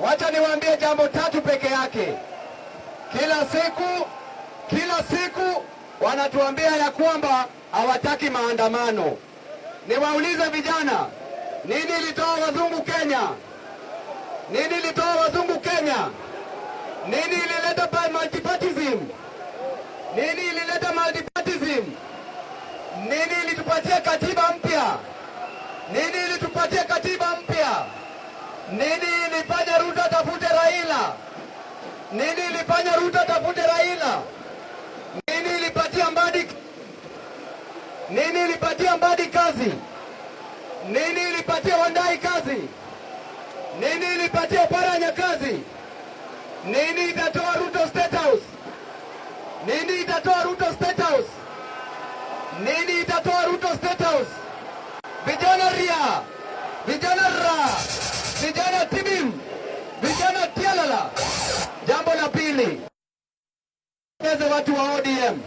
Wacha niwaambie jambo tatu peke yake. Kila siku wanatuambia ya kwamba hawataki maandamano. Niwaulize vijana, nini ilitoa wazungu Kenya? Nini ilitoa wazungu Kenya? Nini ilileta multipartyism? Nini ilileta multipartyism? Nini ilitupatia katiba mpya? Nini ilitupatia katiba mpya? Nini ilifanya Ruto tafute Raila? Nini ilifanya Ruto tafute Raila? Nini ilipatia Mbadi? Nini ilipatia Mbadi kazi? Nini ilipatia Wandai kazi? Nini ilipatia Paranya kazi? Nini itatoa Ruto State House? Nini itatoa Ruto State House? Nini itatoa Ruto State House? Vijana ria, vijana ra, vijana tibim, vijana tialala. Jambo la pili, watu wa ODM